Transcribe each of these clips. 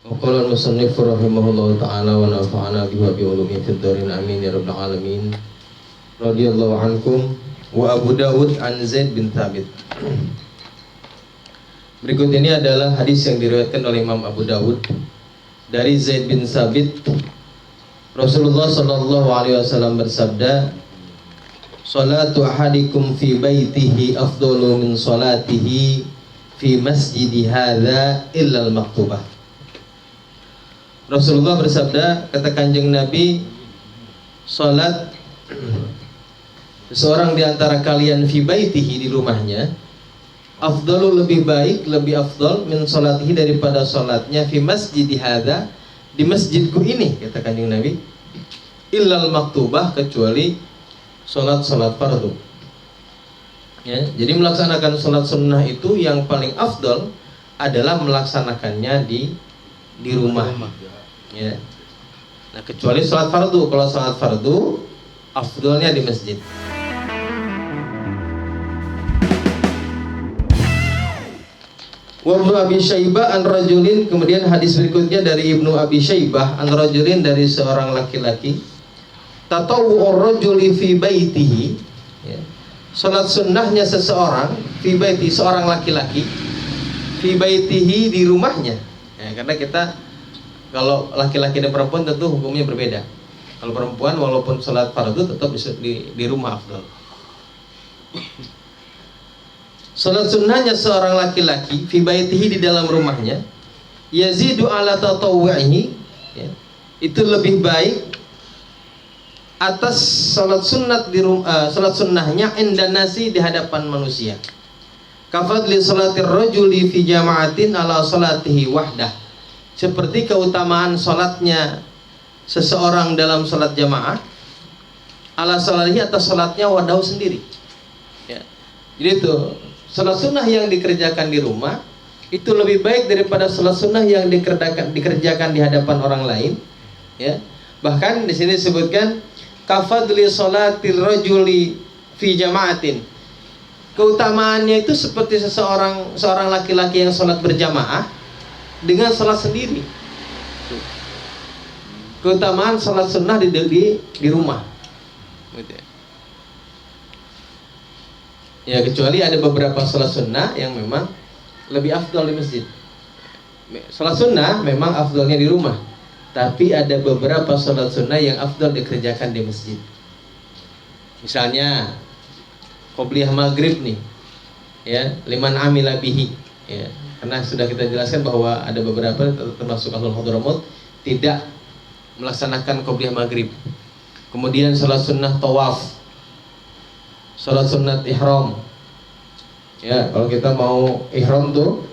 Qala al-musannif rahimahullahu ta'ala wa nafa'ana bihi wa bi ulumi fid darin amin ya rabbal alamin. Radhiyallahu ankum wa Abu Dawud an Zaid bin Thabit. Berikut ini adalah hadis yang diriwayatkan oleh Imam Abu Dawud dari Zaid bin Thabit. Rasulullah sallallahu alaihi wasallam bersabda, "Salatu ahadikum fi baitihi afdalu min salatihi fi masjidi hadza illa al-maktubah." Rasulullah bersabda, kata Kanjeng Nabi, salat seseorang di antara kalian fi baitihi, di rumahnya, afdalu, lebih baik, lebih afdal min salatihi, daripada salatnya fi masjidi hadza, di masjidku ini, kata Kanjeng Nabi, illal maktubah, kecuali salat-salat fardu. Ya, jadi melaksanakan salat sunnah itu yang paling afdal adalah melaksanakannya di rumah. Ya. Nah, kecuali salat fardu. Kalau salat fardu afdalnya di masjid. Wa Ibnu Abi Syaibah an rajulin, kemudian hadis berikutnya dari Ibnu Abi Syaibah an rajulin, dari seorang laki-laki, tatawwu'ur rajuli fi baitihi, ya. Salat sunnahnya seseorang fi baiti, seorang laki-laki, fi baitihi, di rumahnya. Ya, karena kita kalau laki-laki dan perempuan tentu hukumnya berbeda. Kalau perempuan walaupun salat fardu tetap bisa di rumah afdal. Salat sunnahnya seorang laki-laki fi baitihi, di dalam rumahnya, yazidu ala tatawwu'ihi, ya, itu lebih baik atas salat salat sunnahnya indan nasi, di hadapan manusia. Kafadli salatir rajuli fi jama'atin ala salatihi wahdah, seperti keutamaan salatnya seseorang dalam salat jamaah ala salatihi, atas salatnya wadahu, sendiri. Ya. Jadi itu salat sunnah yang dikerjakan di rumah itu lebih baik daripada salat sunnah yang dikerjakan di hadapan orang lain. Ya. Bahkan di sini disebutkan kafadli salatir rajuli fi jama'atin. Keutamaannya itu seperti seorang laki-laki yang salat berjamaah dengan salat sendiri. Keutamaan salat sunnah di rumah. Ya, kecuali ada beberapa salat sunnah yang memang lebih afdal di masjid. Salat sunnah memang afdalnya di rumah, tapi ada beberapa salat sunnah yang afdal dikerjakan di masjid. Misalnya qobliyah maghrib nih, ya, liman amila bihi, ya. Karena sudah kita jelaskan bahwa ada beberapa termasuk ahlul hadramut tidak melaksanakan qobliyah maghrib. Kemudian salat sunnah tawaf, salat sunnah ihram. Ya, kalau kita mau ihram tuh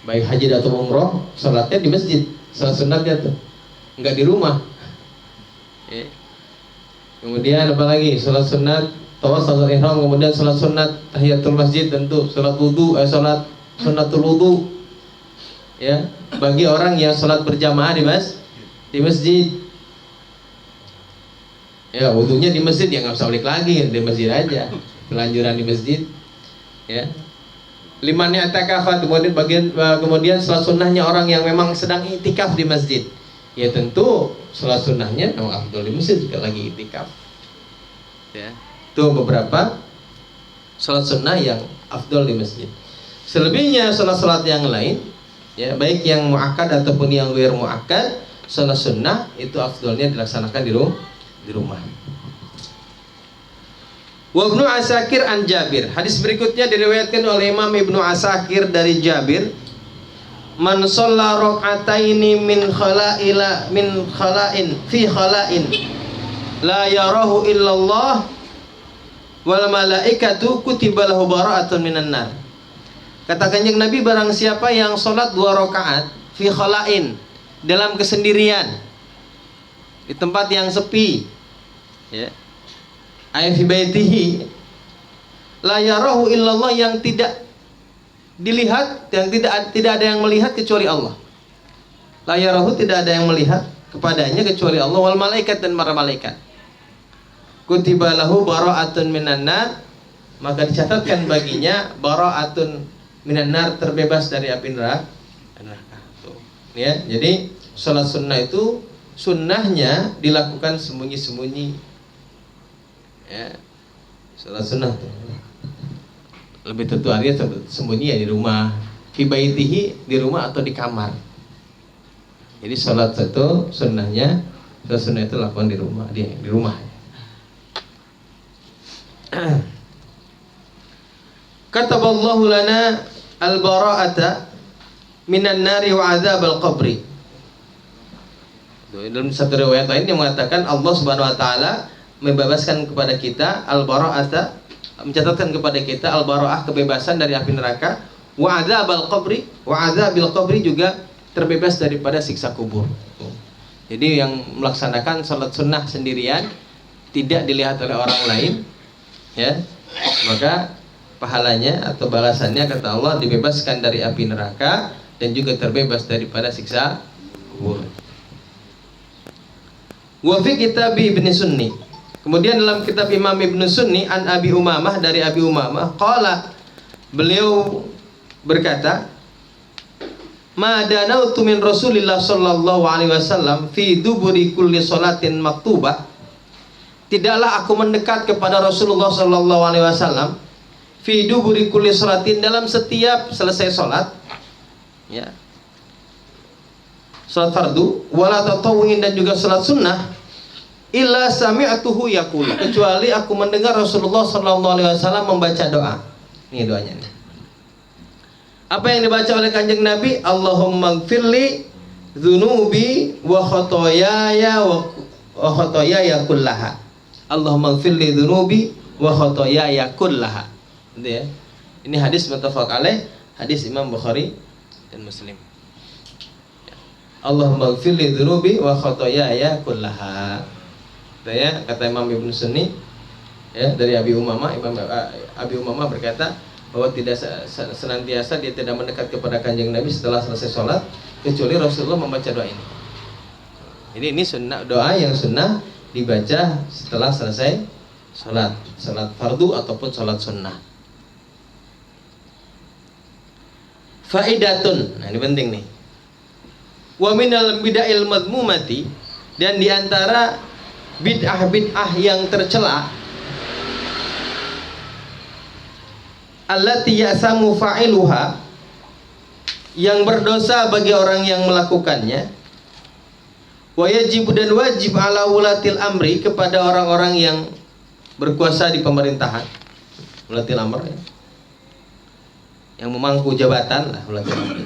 baik haji atau umroh, salatnya di masjid, salat sunnahnya tuh enggak di rumah. Ya. Kemudian apa lagi? Salat sunnat tawaf, salat ihram, kemudian salat sunnat tahiyatul masjid, tentu salat wudu, salat sunnatul wudu. Ya, bagi orang yang salat berjamaah di masjid. Ya, wudunya di masjid, ya nggak usah balik lagi, di masjid aja. Kelanjuran di masjid. Ya. Liman i'takafa, kemudian salat sunnahnya orang yang memang sedang iktikaf di masjid. Ya, tentu salat sunnahnya memang afdal di masjid jika lagi iktikaf. Ya. Itu beberapa salat sunnah yang afdal di masjid. Selebihnya salat-salat yang lain, ya, baik yang muakkad ataupun yang ghair muakkad, salat sunnah itu afdalnya dilaksanakan di rumah. Wa Ibnu Asakir an Jabir. Hadis berikutnya diriwayatkan oleh Imam Ibnu Asakir dari Jabir. Man shalla rak'ataini min khala'in fi khala'in la yarahu illallah wal malaikatu kutiba lahu bara'atun minan nar. Kata Kanjeng Nabi, barang siapa yang sholat 2 rakaat fi khala'in, dalam kesendirian, di tempat yang sepi, ya, ay fi baitihi, la yarahu illallah, yang tidak dilihat, yang tidak ada yang melihat kecuali Allah. La yarahu, tidak ada yang melihat kepadanya kecuali Allah, wal malaikat, dan para malaikat. Kutiba lahu bara'atun minan nar, maka dicatatkan baginya bara'atun minan nar, terbebas dari api neraka. Ya, jadi sholat sunnah itu sunnahnya dilakukan sembunyi-sembunyi. Ya, sholat sunnah tuh. Lebih tentu artinya sembunyi ya di rumah, fi baitihi, di rumah atau di kamar. Jadi sholat itu sunnahnya, sunnah itu lakukan di rumah, di rumah. Kataballahu lana al-bara'ata minan nari wa adzab al-qabri. Dalam satu riwayat lain yang mengatakan Allah Subhanahu wa taala membebaskan kepada kita al-bara'ata, mencatatkan kepada kita al-bara'ah, kebebasan dari api neraka, wa adzabal qabri, wa adzabil qabri juga terbebas daripada siksa kubur. Jadi yang melaksanakan salat sunnah sendirian tidak dilihat oleh orang lain, ya, maka pahalanya atau balasannya kata Allah dibebaskan dari api neraka dan juga terbebas daripada siksa kubur. Wa fi kitab Ibnu Sunni. Kemudian dalam kitab Imam Ibnu Sunni an Abi Umamah, dari Abi Umamah qala, beliau berkata, ma danautu min Rasulillah sallallahu alaihi wasallam fi duburi kulli salatin maktubah. Tidaklah aku mendekat kepada Rasulullah sallallahu alaihi wasallam fi duburi kulli salatin, dalam setiap selesai salat, ya, salat fardu, wala tatawwu'in, dan juga salat sunnah, illa sami'tuhu yaqul, kecuali aku mendengar Rasulullah sallallahu alaihi wasallam membaca doa. Ini doanya nih. Apa yang dibaca oleh Kanjeng Nabi? Allahumma gfirli dzunubi wa khotoyaya wa khotoyaya kullaha. Allahumma gfirli dzunubi wa khotoyaya kullaha. Gitu ya. Ini hadis muttafaq alaih, hadis Imam Bukhari dan Muslim. Allahumma gfirli dzunubi wa khotoyaya kullaha. Ya, kata Imam Ibnu Sunni, ya, dari Abi Umamah, Abi Umamah berkata bahwa tidak senantiasa dia tidak mendekat kepada Kanjeng Nabi setelah selesai sholat kecuali Rasulullah membaca doa ini. Jadi ini sunnah, doa yang sunnah dibaca setelah selesai sholat, sholat fardu ataupun sholat sunnah. Faidatun, nah ini penting nih. Wa minal bid'il madmumati, dan diantara bid'ah yang tercela, allati ya'samu fa'iluha, yang berdosa bagi orang yang melakukannya, wa yajibu, dan wajib ala wulatil amri, kepada orang-orang yang berkuasa di pemerintahan, wulatil amr, ya, yang memangku jabatan lah, wulatil amr.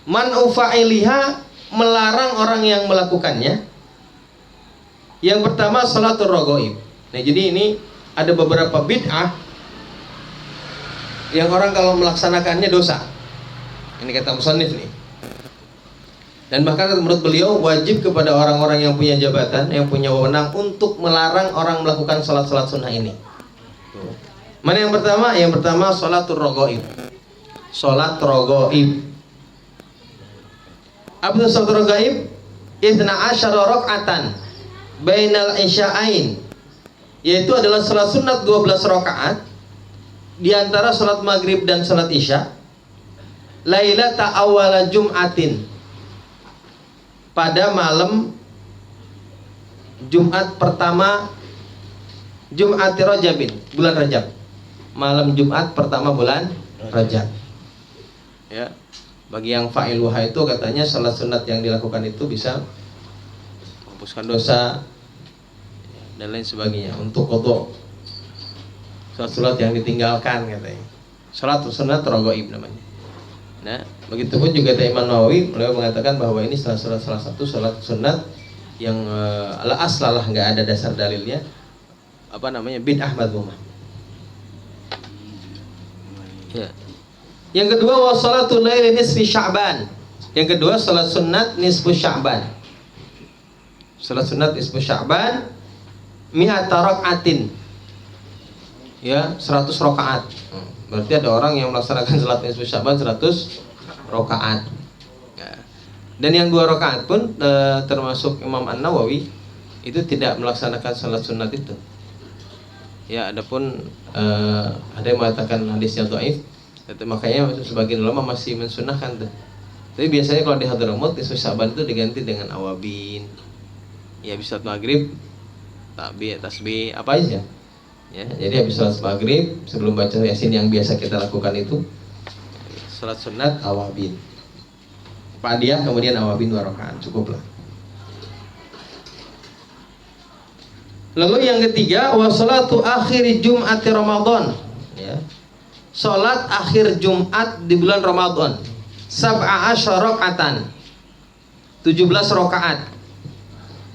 Man ufa'iliha, melarang orang yang melakukannya. Yang pertama sholatul raghaib. Nah, jadi ini ada beberapa bid'ah yang orang kalau melaksanakannya dosa. Ini kata musannif nih. Dan bahkan menurut beliau wajib kepada orang-orang yang punya jabatan, yang punya wewenang untuk melarang orang melakukan sholat-sholat sunnah ini. Mana yang pertama? Yang pertama sholatul raghaib. Sholat raghaib. Apa itu sholat raghaib? 12 rakaatan bainal isya'ain, yaitu adalah salat sunat 12 rakaat di antara salat maghrib dan salat isya, lailata awala jum'atin, pada malam Jumat pertama Jum'ati Rajabin, bulan Rajab, malam Jumat pertama bulan Rajab. Ya. Bagi yang fa'iluha itu katanya salat sunat yang dilakukan itu bisa menghapuskan dosa dan lain sebagainya, untuk qadha salat yang ditinggalkan katanya. Salat sunat raghaib namanya. Nah, begitupun juga Imam Nawawi, beliau mengatakan bahwa ini salah satu salat sunat yang ala aslalah, enggak ada dasar dalilnya, apa namanya, bid'ah madmumah. Ya. Yang kedua wassalatul laili nisfi Sya'ban. Yang kedua salat sunat nisfu Sya'ban. Salat sunat nisfu Sya'ban mi'ata raka'atin. Ya, 100 rakaat. Berarti ada orang yang melaksanakan salat nisfu Sya'ban 100 rakaat. Ya. Dan yang 2 rakaat pun termasuk Imam An-Nawawi itu tidak melaksanakan salat sunat itu. Ya, adapun ada yang mengatakan hadisnya dhaif, Itu makanya sebagian ulama masih mensunahkan tuh. Tapi biasanya kalau di Hadramaut nisfu Sya'ban itu diganti dengan awabin. Ya habis salat maghrib tasbih apa aja. Ya, jadi habis salat maghrib sebelum baca Yasin yang biasa kita lakukan itu salat sunat awabin. Fadiyah kemudian awabin 2 rakaat cukuplah. Lalu yang ketiga wa salatu akhir Jum'ati Ramadan, ya. Salat akhir Jumat di bulan Ramadan. 17 rakaatan. 17 rakaat.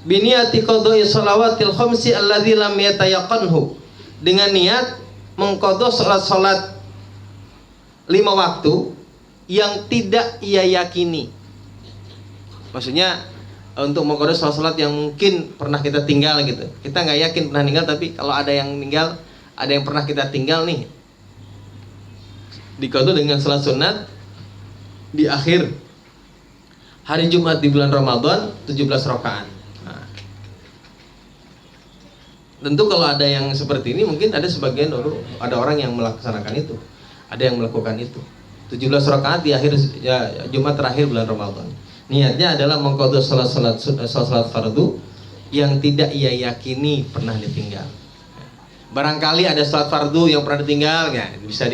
Biniyati qadha'i shalawatil khamsi alladzi lam yatayaqqanhu. Dengan niat mengqadha salat-salat 5 waktu yang tidak ia yakini. Maksudnya untuk mengqadha salat-salat yang mungkin pernah kita tinggal gitu. Kita nggak yakin pernah tinggal, tapi kalau ada yang meninggal, ada yang pernah kita tinggal nih, diqadha dengan salat sunat di akhir hari Jumat di bulan Ramadan 17 rakaat. Nah, tentu kalau ada yang seperti ini mungkin ada sebagian ada orang yang melaksanakan itu. Ada yang melakukan itu. 17 rakaat di akhir ya, Jumat terakhir bulan Ramadan. Niatnya adalah mengqadha salat fardu yang tidak ia yakini pernah ditinggal. Barangkali ada salat fardu yang pernah ditinggal, ya bisa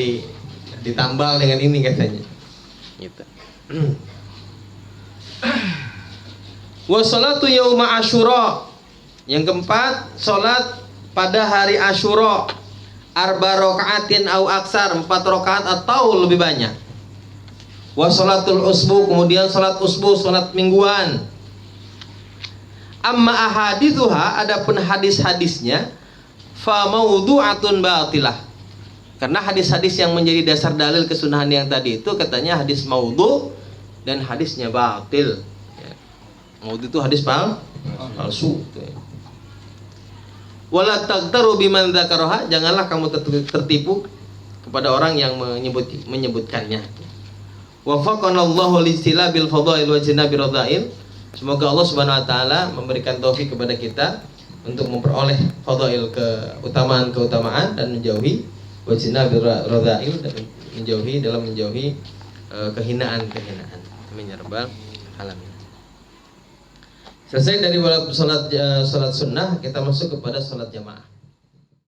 ditambal dengan ini katanya. Gitu. Wa salatu yauma Asyura. Yang keempat, salat pada hari Asyura. Arba rakaatin au aksar, 4 rakaat atau lebih banyak. Wa salatul usbu, kemudian salat usbu, salat mingguan. Amma ahadithuha, adapun hadis-hadisnya fa maudhu'atun batilah. Karena hadis-hadis yang menjadi dasar dalil kesunahan yang tadi itu katanya hadis maudhu dan hadisnya batil. Ya. Maudhu itu hadis palsu. Wala tagtaru biman dzakaraha, janganlah kamu tertipu kepada orang yang menyebutkannya. Wafaqanallahu listilabil fadail wa jinabi radhail. Semoga Allah Subhanahu wa taala memberikan taufik kepada kita untuk memperoleh fadail, keutamaan dan menjauhi wajinabi radhail, dan menjauhi kehinaan. Amin ya rabbal alamin. Selesai dari salat sunnah, kita masuk kepada salat jamaah.